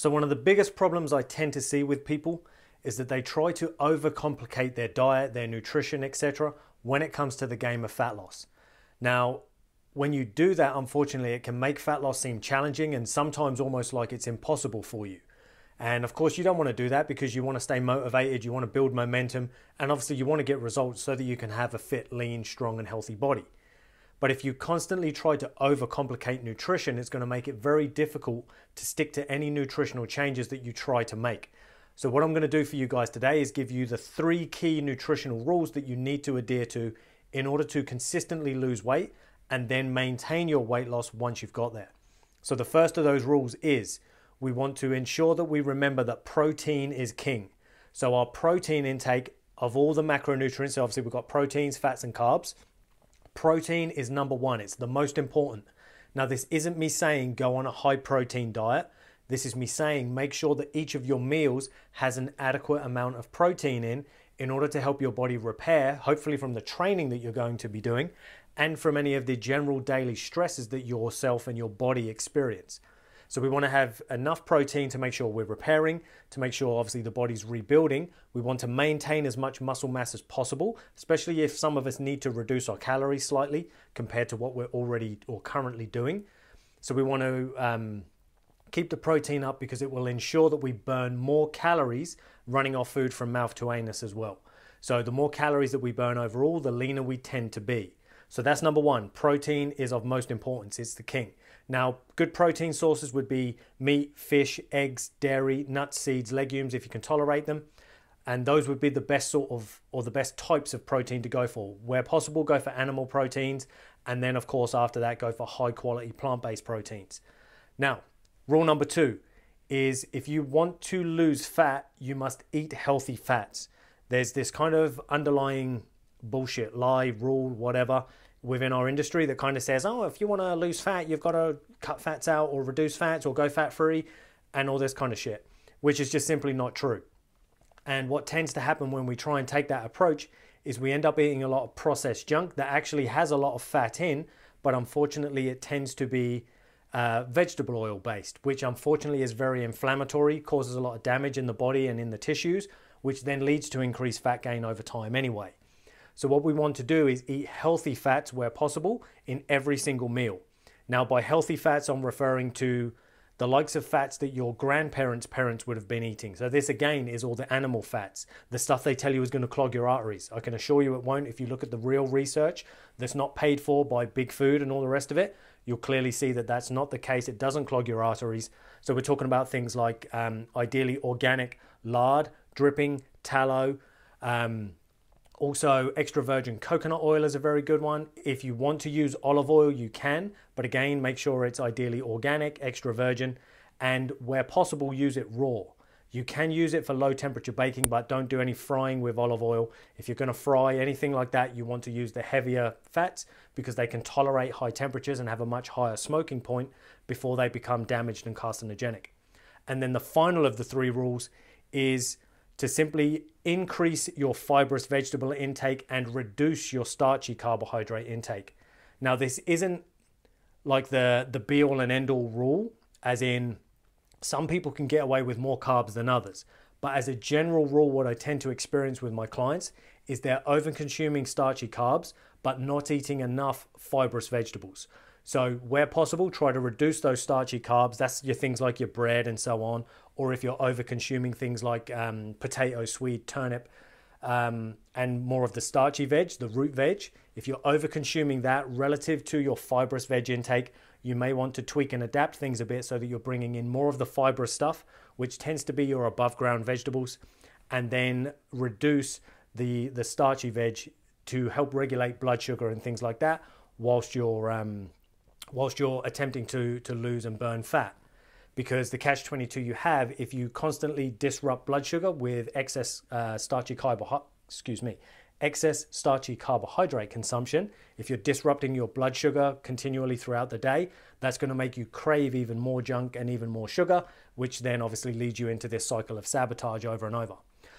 So one of the biggest problems I tend to see with people is that they try to overcomplicate their diet, their nutrition, etc. when it comes to the game of fat loss. Now, when you do that, unfortunately, it can make fat loss seem challenging and sometimes almost like it's impossible for you. And of course, you don't want to do that because you want to stay motivated, you want to build momentum, and obviously you want to get results so that you can have a fit, lean, strong, and healthy body. But if you constantly try to overcomplicate nutrition, it's going to make it very difficult to stick to any nutritional changes that you try to make. So what I'm going to do for you guys today is give you the 3 key nutritional rules that you need to adhere to in order to consistently lose weight and then maintain your weight loss once you've got there. So the first of those rules is we want to ensure that we remember that protein is king. So our protein intake of all the macronutrients, so obviously we've got proteins, fats, and carbs. Protein is number 1. It's the most important. Now, this isn't me saying go on a high protein diet. This is me saying make sure that each of your meals has an adequate amount of protein in order to help your body repair, hopefully from the training that you're going to be doing and from any of the general daily stresses that yourself and your body experience. So we want to have enough protein to make sure we're repairing, to make sure obviously the body's rebuilding. We want to maintain as much muscle mass as possible, especially if some of us need to reduce our calories slightly compared to what we're already or currently doing. So we want to keep the protein up because it will ensure that we burn more calories running our food from mouth to anus as well. So the more calories that we burn overall, the leaner we tend to be. So that's number 1. Protein is of most importance. It's the king. Now, good protein sources would be meat, fish, eggs, dairy, nuts, seeds, legumes, if you can tolerate them. And those would be the best sort of, or the best types of protein to go for. Where possible, go for animal proteins. And then, of course, after that, go for high quality plant-based proteins. Now, rule number 2 is if you want to lose fat, you must eat healthy fats. There's this kind of underlying bullshit, lie, rule, whatever, within our industry that kind of says, oh, if you want to lose fat, you've got to cut fats out or reduce fats or go fat-free and all this kind of shit, which is just simply not true. And what tends to happen when we try and take that approach is we end up eating a lot of processed junk that actually has a lot of fat in, but unfortunately it tends to be vegetable oil based, which unfortunately is very inflammatory, causes a lot of damage in the body and in the tissues, which then leads to increased fat gain over time anyway. So what we want to do is eat healthy fats where possible in every single meal. Now, by healthy fats, I'm referring to the likes of fats that your grandparents' parents would have been eating. So this again is all the animal fats, the stuff they tell you is going to clog your arteries. I can assure you it won't. If you look at the real research that's not paid for by big food and all the rest of it, you'll clearly see that that's not the case. It doesn't clog your arteries. So we're talking about things like ideally organic lard, dripping, tallow, also, extra virgin coconut oil is a very good one. If you want to use olive oil, you can, but again, make sure it's ideally organic, extra virgin, and where possible, use it raw. You can use it for low temperature baking, but don't do any frying with olive oil. If you're gonna fry anything like that, you want to use the heavier fats because they can tolerate high temperatures and have a much higher smoking point before they become damaged and carcinogenic. And then the final of the 3 rules is to simply increase your fibrous vegetable intake and reduce your starchy carbohydrate intake. Now, this isn't like the be all and end all rule, as in some people can get away with more carbs than others. But as a general rule, what I tend to experience with my clients is they're over consuming starchy carbs, but not eating enough fibrous vegetables. So where possible, try to reduce those starchy carbs. That's your things like your bread and so on. Or if you're over consuming things like potato, swede, turnip, and more of the starchy veg, the root veg, if you're over consuming that relative to your fibrous veg intake, you may want to tweak and adapt things a bit so that you're bringing in more of the fibrous stuff, which tends to be your above ground vegetables, and then reduce the starchy veg to help regulate blood sugar and things like that whilst you're attempting to lose and burn fat. Because the catch-22 you have, if you constantly disrupt blood sugar with excess starchy carbohydrate consumption, if you're disrupting your blood sugar continually throughout the day, that's going to make you crave even more junk and even more sugar, which then obviously leads you into this cycle of sabotage over and over.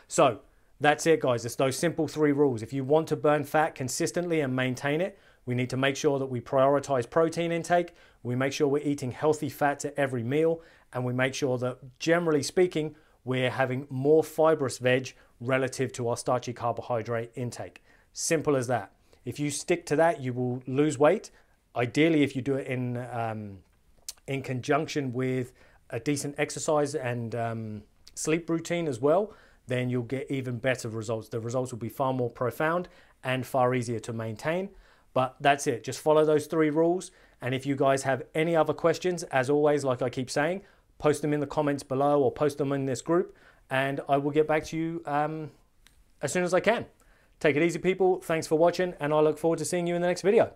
So that's it, guys. It's those simple 3 rules. If you want to burn fat consistently and maintain it, we need to make sure that we prioritize protein intake, we make sure we're eating healthy fats at every meal, and we make sure that, generally speaking, we're having more fibrous veg relative to our starchy carbohydrate intake. Simple as that. If you stick to that, you will lose weight. Ideally, if you do it in conjunction with a decent exercise and sleep routine as well, then you'll get even better results. The results will be far more profound and far easier to maintain. But that's it. Just follow those 3 rules. And if you guys have any other questions, as always, like I keep saying, post them in the comments below or post them in this group, and I will get back to you as soon as I can. Take it easy, people. Thanks for watching, and I look forward to seeing you in the next video.